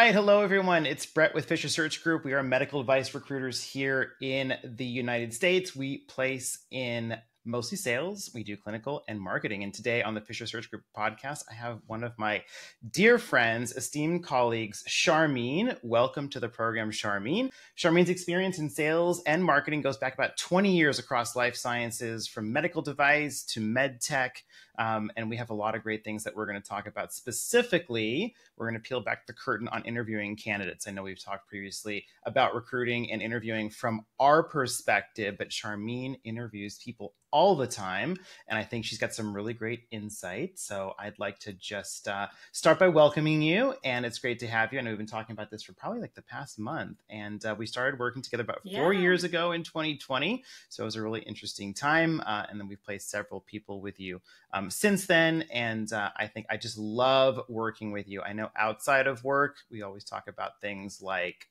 right. Hello, everyone. It's Brett with Fisher Search Group. We are medical device recruiters here in the United States. We place in mostly sales. We do clinical and marketing. And today on the Fisher Search Group podcast, I have one of my dear friends, esteemed colleagues, Sharmeen. Welcome to the program, Sharmeen. Sharmeen's experience in sales and marketing goes back about 20 years across life sciences, from medical device to med tech. And we have a lot of great things that we're going to talk about. Specifically, we're going to peel back the curtain on interviewing candidates. I know we've talked previously about recruiting and interviewing from our perspective, but Sharmeen interviews people all the time. And I think she's got some really great insight. So I'd like to just start by welcoming you. And it's great to have you. I know we've been talking about this for probably like the past month. And we started working together about 4 years ago in 2020. So it was a really interesting time. And then we've placed several people with you since then. And I think I just love working with you. I know outside of work, we always talk about things like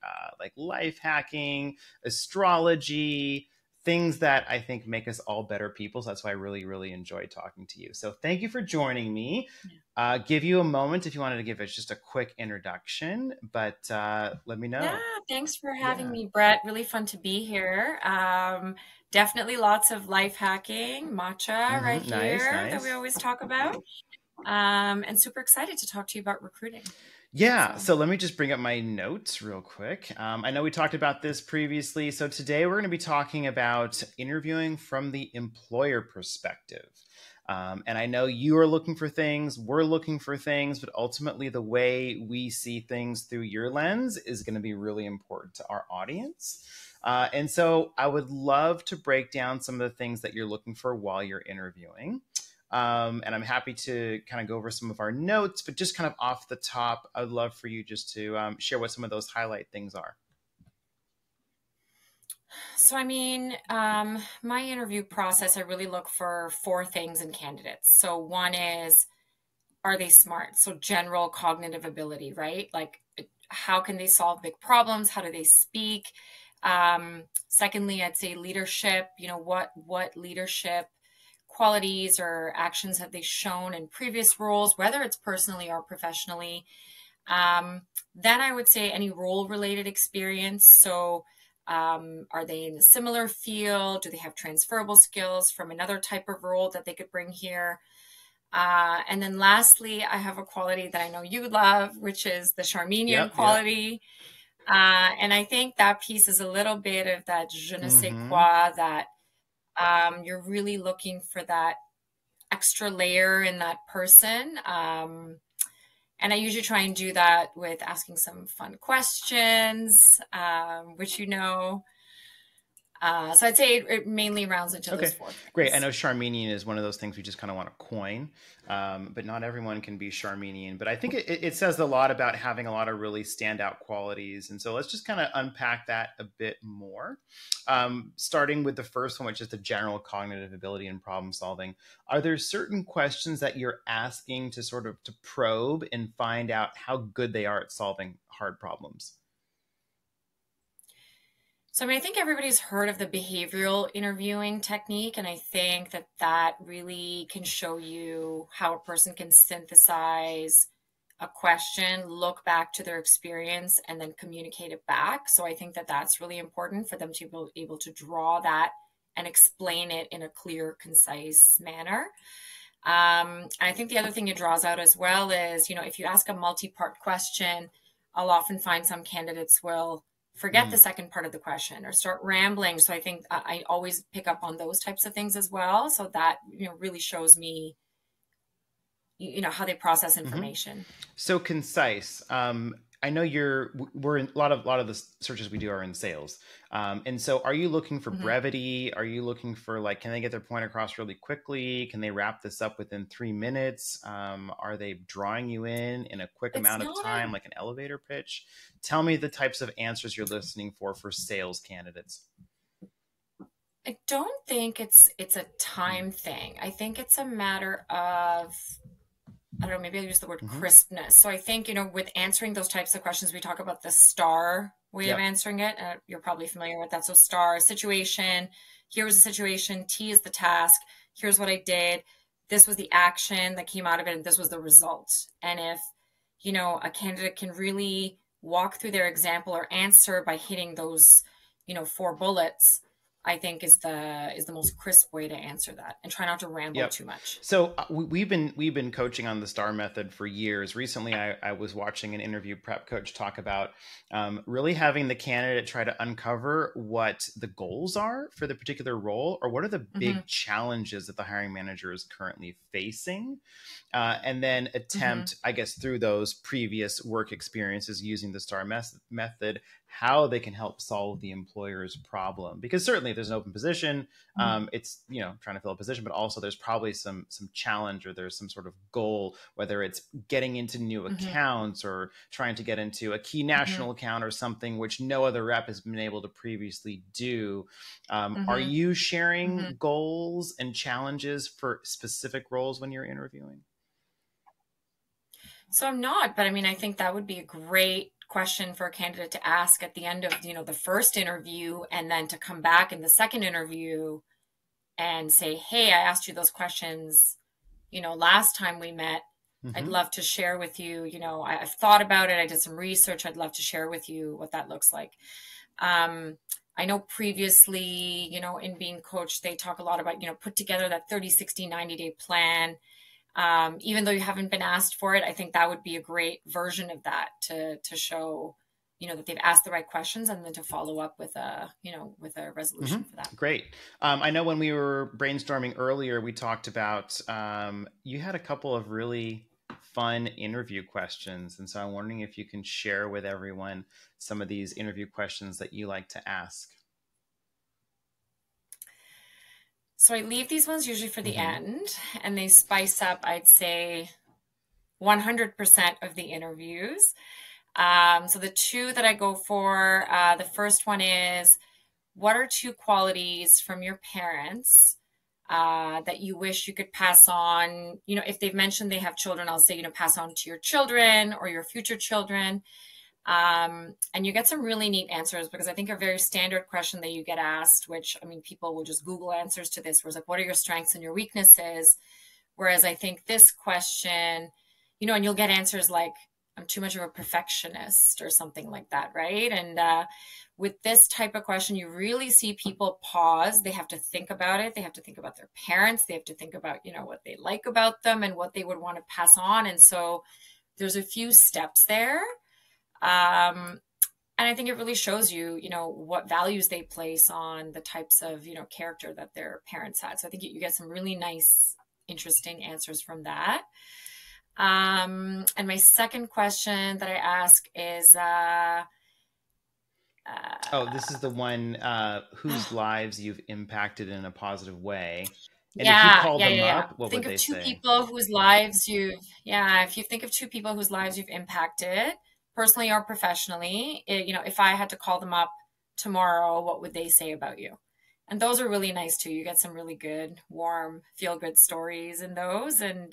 life hacking, astrology, things that I think make us all better people. So that's why I really, really enjoy talking to you. So thank you for joining me. Give you a moment if you wanted to give us just a quick introduction, but let me know. Yeah, thanks for having me, Brett. Really fun to be here. Definitely lots of life hacking, matcha right here that we always talk about. And super excited to talk to you about recruiting. Yeah, so let me just bring up my notes real quick. I know we talked about this previously. So today we're going to be talking about interviewing from the employer perspective. And I know you are looking for things, we're looking for things, but ultimately the way we see things through your lens is going to be really important to our audience. And so I would love to break down some of the things that you're looking for while you're interviewing. And I'm happy to kind of go over some of our notes, but just kind of off the top, I'd love for you just to share what some of those highlight things are. So, I mean, my interview process, I really look for 4 things in candidates. So one is, are they smart? So general cognitive ability, right? Like, how can they solve big problems? How do they speak? Secondly, I'd say leadership. You know, what leadership qualities or actions have they shown in previous roles, whether it's personally or professionally. Then I would say any role-related experience. So are they in a similar field? Do they have transferable skills from another type of role that they could bring here? And then lastly, I have a quality that I know you love, which is the Sharmeenian quality. And I think that piece is a little bit of that je ne sais quoi, that you're really looking for that extra layer in that person. And I usually try and do that with asking some fun questions, which you know. So I'd say it mainly rounds into those 4 things. Great. I know Sharmeenian is one of those things we just kind of want to coin, but not everyone can be Sharmeenian. But I think it says a lot about having a lot of really standout qualities. And so let's just kind of unpack that a bit more. Starting with the first one, which is the general cognitive ability and problem solving. Are there certain questions that you're asking to sort of to probe and find out how good they are at solving hard problems? So, I mean, I think everybody's heard of the behavioral interviewing technique, and I think that that really can show you how a person can synthesize a question, look back to their experience, and then communicate it back. So I think that that's really important for them to be able to draw that and explain it in a clear, concise manner. And I think the other thing it draws out as well is, you know, if you ask a multi-part question, I'll often find some candidates will forget the second part of the question or start rambling. So I think I always pick up on those types of things as well. So that, you know, really shows me, you know, how they process information. So concise. I know we're in a lot of the searches we do are in sales. And so are you looking for brevity? Are you looking for like, can they get their point across really quickly? Can they wrap this up within 3 minutes? Are they drawing you in a quick amount of time, like an elevator pitch? Tell me the types of answers you're listening for sales candidates. I don't think it's a time thing. I think it's a matter of, I don't know, maybe I'll use the word crispness. So I think, you know, with answering those types of questions, we talk about the STAR way of answering it. You're probably familiar with that. So STAR, situation, here was the situation, T is the task, here's what I did, this was the action that came out of it, and this was the result. And if, you know, a candidate can really walk through their example or answer by hitting those, 4 bullets, I think is the most crisp way to answer that, and try not to ramble Yep. too much. So we've been coaching on the STAR method for years. Recently, I was watching an interview prep coach talk about really having the candidate try to uncover what the goals are for the particular role, or what are the Mm-hmm. big challenges that the hiring manager is currently facing, and then Mm-hmm. attempt, I guess, through those previous work experiences using the STAR method, how they can help solve the employer's problem. Because certainly, if there's an open position, it's trying to fill a position, but also there's probably some challenge, or there's some sort of goal, whether it's getting into new Mm-hmm. accounts or trying to get into a key Mm-hmm. national account or something which no other rep has been able to previously do. Are Mm-hmm. you Mm-hmm. sharing goals and challenges for specific roles when you're interviewing? So I'm not, but I mean, I think that would be a great question for a candidate to ask at the end of, the first interview, and then to come back in the second interview and say, "Hey, I asked you those questions, last time we met. I'd Mm-hmm. love to share with you, I've thought about it. I did some research. I'd love to share with you what that looks like." Um, I know previously, in being coached, they talk a lot about, put together that 30, 60, 90-day plan. Even though you haven't been asked for it, I think that would be a great version of that to show, that they've asked the right questions, and then to follow up with a resolution for that. Mm-hmm. Great. I know when we were brainstorming earlier, we talked about you had a couple of really fun interview questions. And so I'm wondering if you can share with everyone some of these interview questions that you like to ask. So I leave these ones usually for the Mm-hmm. end, and they spice up, I'd say, 100% of the interviews. So the two that I go for, the first one is, what are 2 qualities from your parents that you wish you could pass on? If they've mentioned they have children, I'll say, pass on to your children or your future children. And you get some really neat answers, because I think a very standard question that you get asked, which, I mean, people will just Google answers to this, where it's like, what are your strengths and your weaknesses? Whereas I think this question, and you'll get answers like, I'm too much of a perfectionist or something like that, right? And with this type of question, you really see people pause. They have to think about it. They have to think about their parents. They have to think about, what they like about them and what they would want to pass on. And so there's a few steps there. And I think it really shows you, what values they place on the types of, character that their parents had. So I think you get some really nice, interesting answers from that. And my second question that I ask is, Oh, this is the one whose lives you've impacted in a positive way. And if you yeah, call yeah, them yeah, yeah. up, what would Think of they two say? people whose lives you've, yeah, if you think of 2 people whose lives you've impacted, personally or professionally, if I had to call them up tomorrow, what would they say about you? And those are really nice too. You get some really good, warm, feel good stories in those. And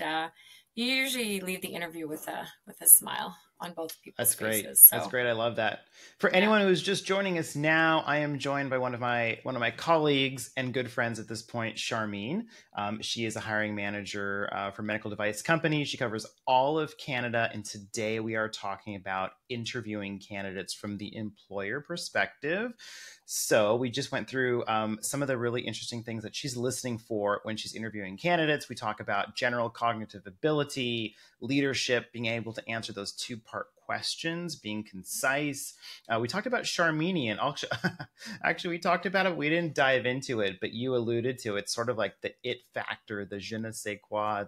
you usually leave the interview with a smile on both people's That's great. faces. That's So great. I love that. For yeah. anyone who's just joining us now, I am joined by one of my colleagues and good friends at this point, Sharmeen. She is a hiring manager for a medical device company. She covers all of Canada, and today we are talking about interviewing candidates from the employer perspective. So we just went through some of the really interesting things that she's listening for when she's interviewing candidates. We talk about general cognitive ability, leadership, being able to answer those two-part questions, being concise. We talked about Charmenian. Actually, we talked about it. We didn't dive into it, but you alluded to it. It's sort of like the it factor, the je ne sais quoi.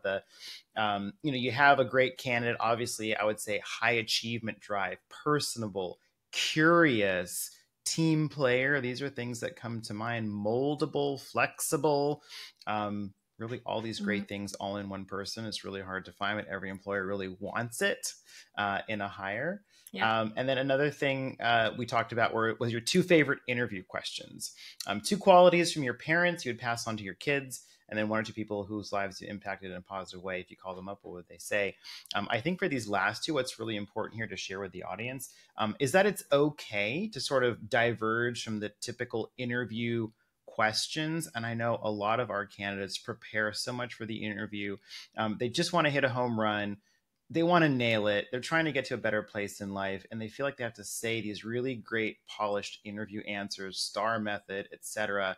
You have a great candidate. Obviously, I would say high achievement drive, personable, curious, team player. These are things that come to mind. Moldable, flexible. Really all these Mhm. great things all in one person. It's really hard to find, but every employer really wants it in a hire. Yeah. And then another thing we talked about was your 2 favorite interview questions. 2 qualities from your parents you would pass on to your kids, and then 1 or 2 people whose lives you impacted in a positive way. If you call them up, what would they say? I think for these last two, what's really important here to share with the audience is that it's okay to sort of diverge from the typical interview questions. And I know a lot of our candidates prepare so much for the interview. They just want to hit a home run, they want to nail it. They're trying to get to a better place in life, and they feel like they have to say these really great polished interview answers, star method, etc.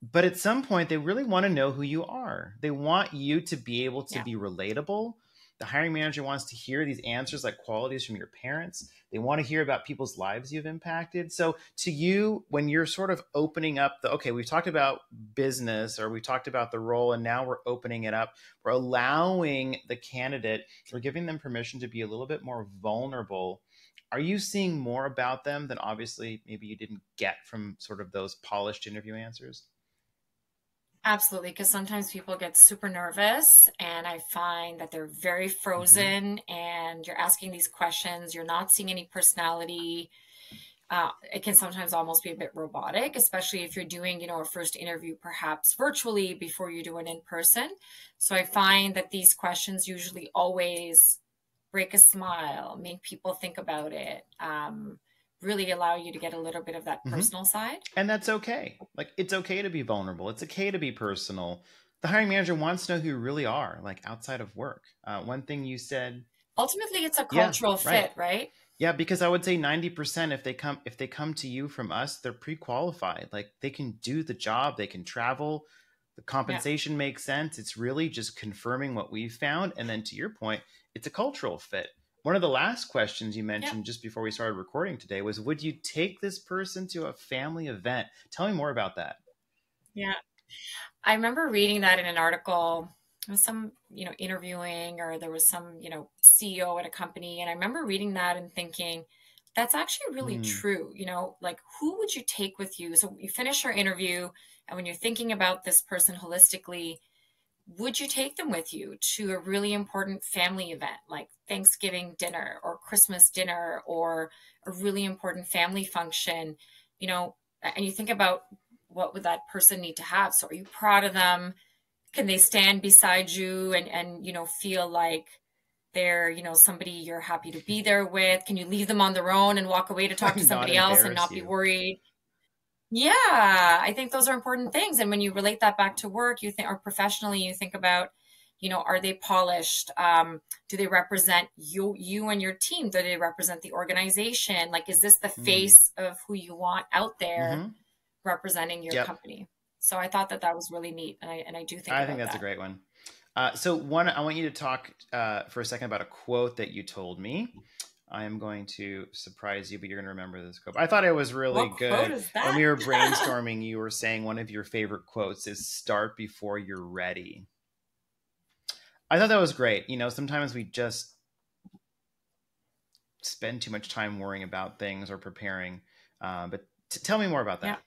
But at some point, they really want to know who you are. They want you to be able to Yeah. be relatable. The hiring manager wants to hear these answers like qualities from your parents. They want to hear about people's lives you've impacted. So, to you, when you're sort of opening up okay, we've talked about business or we talked about the role, and now we're opening it up. We're allowing the candidate, we're giving them permission to be a little bit more vulnerable. Are you seeing more about them than obviously maybe you didn't get from sort of those polished interview answers? Absolutely, because sometimes people get super nervous, and I find that they're very Mm-hmm. frozen, and you're asking these questions, you're not seeing any personality. It can sometimes almost be a bit robotic, especially if you're doing, a first interview perhaps virtually before you do it in person. So I find that these questions usually always break a smile, make people think about it, really allow you to get a little bit of that Mm-hmm. personal side. And that's okay. Like, it's okay to be vulnerable. It's okay to be personal. The hiring manager wants to know who you really are, like outside of work. One thing you said, Ultimately, it's a yeah, cultural right. fit, right? Yeah, because I would say 90% if they come to you from us, they're pre-qualified. Like, they can do the job, they can travel, the Yeah. compensation makes sense. It's really just confirming what we've found. And then to your point, it's a cultural fit. One of the last questions you Yeah. mentioned just before we started recording today was, would you take this person to a family event? Tell me more about that. Yeah. I remember reading that in an article. It was some, interviewing, or there was some, CEO at a company. And I remember reading that and thinking, that's actually really Mm, true. Like, who would you take with you? So you finish your interview, and when you're thinking about this person holistically, would you take them with you to a really important family event like Thanksgiving dinner or Christmas dinner or a really important family function? You know, and you think about, what would that person need to have? So are you proud of them? Can they stand beside you and feel like they're, somebody you're happy to be there with? Can you leave them on their own and walk away to talk to not somebody else and embarrass not be you. worried? Yeah, I think those are important things. And when you relate that back to work, you think, or professionally, you think about, are they polished? Do they represent you and your team? Do they represent the organization? Like, is this the Mm, face of who you want out there hmm. representing your Yep. company? So I thought that that was really neat, and I do think I think about that's a that. great one. So one, I want you to talk for a second about a quote that you told me. I am going to surprise you, but you're going to remember this quote. I thought it was really What quote good. is When that? we were brainstorming, you were saying one of your favorite quotes is "Start before you're ready." I thought that was great. Sometimes we just spend too much time worrying about things or preparing. But tell me more about Yeah. that.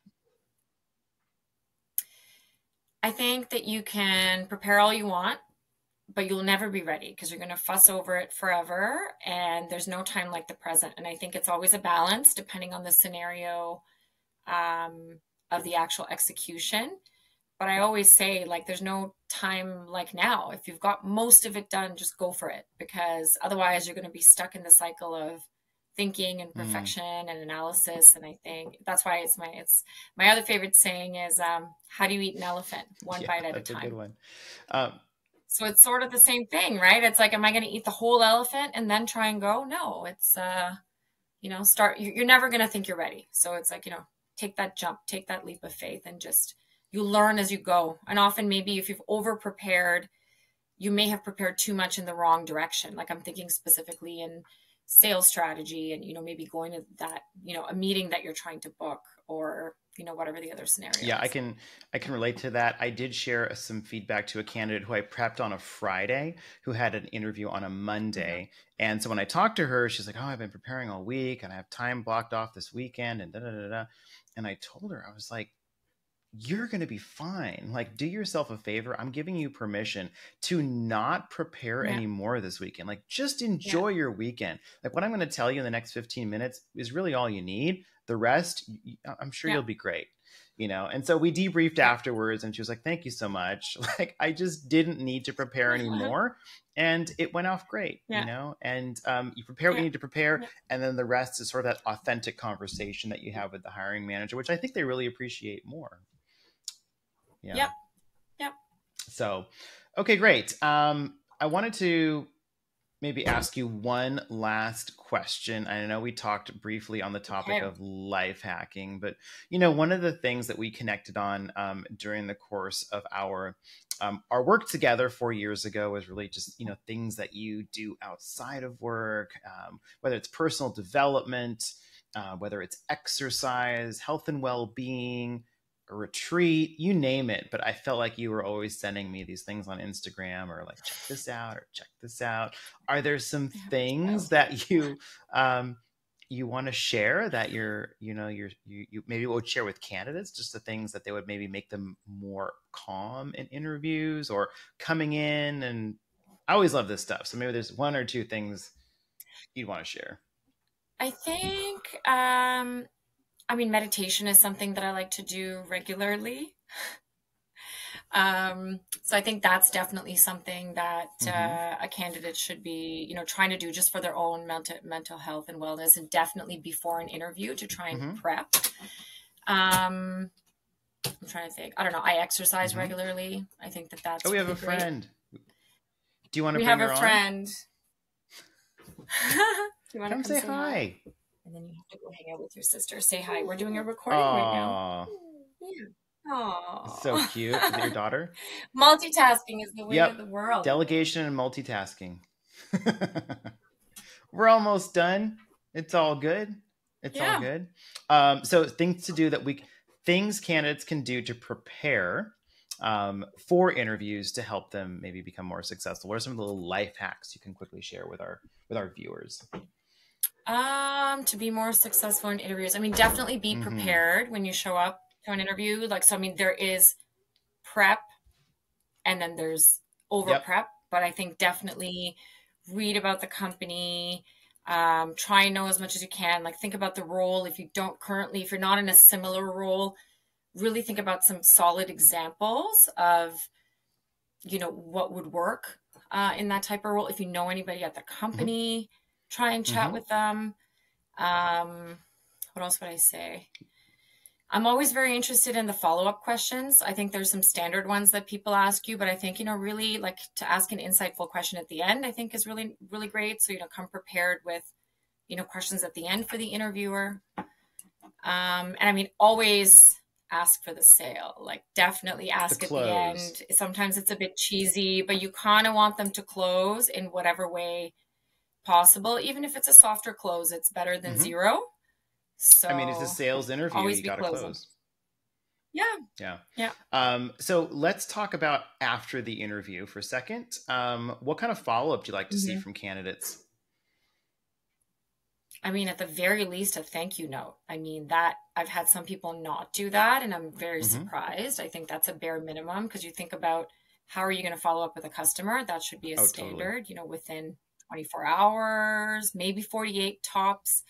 I think that you can prepare all you want, but you'll never be ready because you're going to fuss over it forever, and there's no time like the present. And I think it's always a balance depending on the scenario, um, of the actual execution. But I always say, like, there's no time like now. If you've got most of it done, just go for it, because otherwise you're going to be stuck in the cycle of thinking and Mm, perfection and analysis. And I think that's why it's my other favorite saying is, how do you eat an elephant? One yeah, bite at a that's a good time. one. Um, So it's sort of the same thing, right? It's like, am I going to eat the whole elephant and then try and go? No, it's, start, you're never going to think you're ready. So it's like, take that jump, take that leap of faith, and just, you learn as you go. And often, maybe if you've over prepared, you may have prepared too much in the wrong direction. Like, I'm thinking specifically in sales strategy, and, maybe going to that, a meeting that you're trying to book, or, whatever the other scenario Yeah, I is. can I can relate to that. I did share some feedback to a candidate who I prepped on a Friday who had an interview on a Mm-hmm. Monday. And so when I talked to her, she's like, "Oh, I've been preparing all week and I have time blocked off this weekend and da da da da." And I told her, I was like, "You're going to be fine. Like, do yourself a favor. I'm giving you permission to not prepare Yeah. anymore this weekend. Like, just Yeah. enjoy your weekend. Like, what I'm going to tell you in the next 15 minutes is really all you need. The rest, I'm sure Yeah. you'll be great." And so we debriefed Yeah. afterwards, and she was like, "Thank you so much." Like, I just didn't need to prepare anymore. And it went off great, Yeah. and you prepare what you Yeah. need to prepare. Yeah. And then the rest is sort of that authentic conversation that you have with the hiring manager, which I think they really appreciate more. Yeah. Yeah. Yeah. So, okay, great. I wanted to maybe ask you one last question. I know we talked briefly on the topic Okay. of life hacking, but you know, one of the things that we connected on during the course of our work together 4 years ago was really just, you know, things that you do outside of work, whether it's personal development, whether it's exercise, health and well-being, a retreat, you name it. But I felt like you were always sending me these things on Instagram or like, check this out or check this out. Are there some I have a things child. that you want to share that you maybe would share with candidates, just the things that they would maybe make them more calm in interviews or coming in? And I always love this stuff. So maybe there's one or two things you'd want to share. I think, I mean, meditation is something that I like to do regularly. So I think that's definitely something that Mm-hmm. a candidate should be, trying to do just for their own mental health and wellness, and definitely before an interview to try and Mm-hmm. prep. Um, I'm trying to think. I don't know. I exercise Mm-hmm. regularly. I think that Oh, that's we have really a great. friend. Do you want to We bring have a her on? friend. You want to Come come say say hi? hi. And then you have to go hang out with your sister. Say hi. We're doing a recording right now. Oh, Yeah. so Aww. cute. Is it your daughter? Multitasking is the way of Yep. the world. Delegation and multitasking. We're almost done. It's all good. It's all Yeah. good. So things candidates can do to prepare for interviews to help them maybe become more successful. What are some of the little life hacks you can quickly share with our viewers? To be more successful in interviews, I mean, definitely be Mm-hmm. prepared when you show up to an interview. Like, so, I mean, there is prep and then there's over Yep. prep, but I think definitely read about the company, try and know as much as you can. Like, think about the role. If you're not in a similar role, really think about some solid examples of, what would work in that type of role. If you know anybody at the Mm-hmm. company, try and chat Mm-hmm. with them. Um, what else would I say? I'm always very interested in the follow-up questions. I think there's some standard ones that people ask you, but I think, really like to ask an insightful question at the end, I think is really, really great. So, come prepared with, questions at the end for the interviewer. And I mean, always ask for the sale. Like, definitely The ask at the close. end. Sometimes it's a bit cheesy, but you kind of want them to close in whatever way possible. Even if it's a softer close, it's better than Mm-hmm. zero. I mean, it's a So sales interview. always You be got to closing. close. Yeah. Yeah. Yeah. So let's talk about after the interview for a second. What kind of follow-up do you like to see Mm-hmm. from candidates? I mean, at the very least, a thank you note. I mean, that I've had some people not do that, and I'm very Mm-hmm. surprised. I think that's a bare minimum because you think about how are you going to follow up with a customer? That should be a Oh, totally. standard, within 24 hours, maybe 48 tops.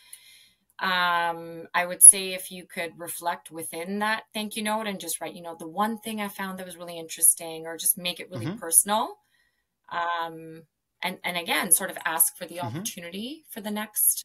I would say if you could reflect within that thank you note and just write, the one thing I found that was really interesting, or just make it really Mm-hmm. personal. And again, sort of ask for the Mm-hmm. opportunity for the next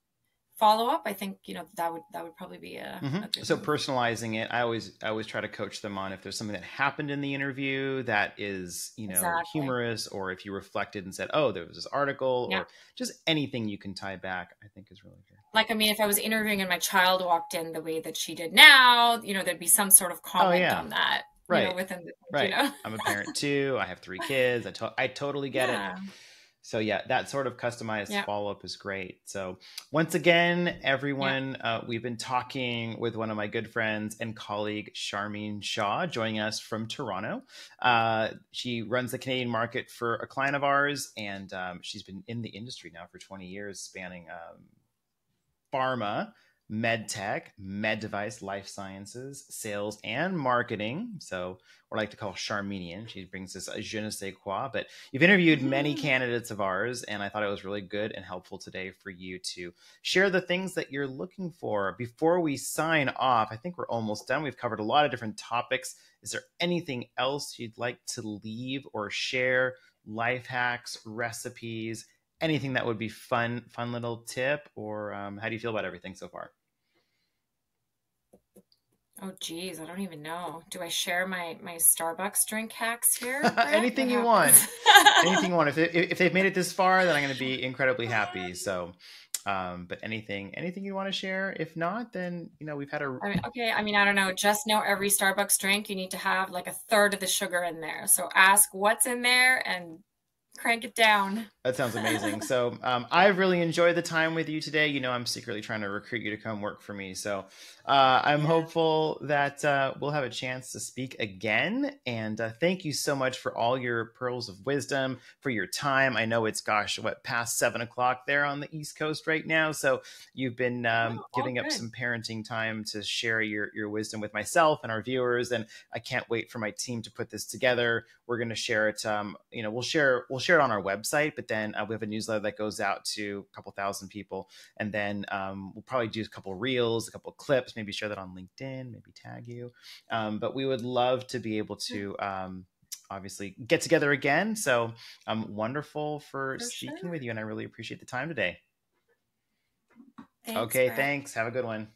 follow up. I think, that would probably be Mm-hmm. a good So move. personalizing it, I always try to coach them on if there's something that happened in the interview that is, Exactly. humorous, or if you reflected and said, "Oh, there was this article," Yeah. or just anything you can tie back, I think is really good. Like, I mean, if I was interviewing and my child walked in the way that she did now, there'd be some sort of Oh comment yeah, on that, right, within the, right. I'm a parent too. I have 3 kids. I totally get it. yeah. So yeah, that sort of customized Yeah. follow-up is great. So once again, Yeah. everyone, we've been talking with one of my good friends and colleague, Sharmeen Shah, joining us from Toronto. She runs the Canadian market for a client of ours, and she's been in the industry now for 20 years, spanning pharma, med tech, med device, life sciences, sales, and marketing. So we like to call Charmenian. She brings this je ne sais quoi. But you've interviewed many candidates of ours, and I thought it was really good and helpful today for you to share the things that you're looking for. Before we sign off, I think we're almost done. We've covered a lot of different topics. Is there anything else you'd like to leave or share? Life hacks, recipes, anything that would be fun little tip, or how do you feel about everything so far? Oh, geez, I don't even know. Do I share my Starbucks drink hacks here, Brett? What Anything you want. happens? Anything you want. If they've made it this far, then I'm going to be incredibly happy. So, but anything you want to share. If not, then we've had a. I mean, okay, I mean, I don't know. Just know every Starbucks drink, you need to have like a third of the sugar in there. So ask what's in there and crank it down. That sounds amazing. So I've really enjoyed the time with you today. I'm secretly trying to recruit you to come work for me. So I'm Yeah. hopeful that we'll have a chance to speak again. And thank you so much for all your pearls of wisdom, for your time. I know it's, past 7 o'clock there on the East Coast right now. So you've been No, all giving up good. some parenting time to share your wisdom with myself and our viewers. And I can't wait for my team to put this together. We're going to share it. We'll share it on our website, but then we have a newsletter that goes out to a couple thousand people, and then we'll probably do a couple reels, a couple clips, maybe share that on LinkedIn, maybe tag you. But we would love to be able to obviously get together again. So wonderful for For speaking sure. with you, and I really appreciate the time today. Thanks, Okay, Brett. thanks. Have a good one.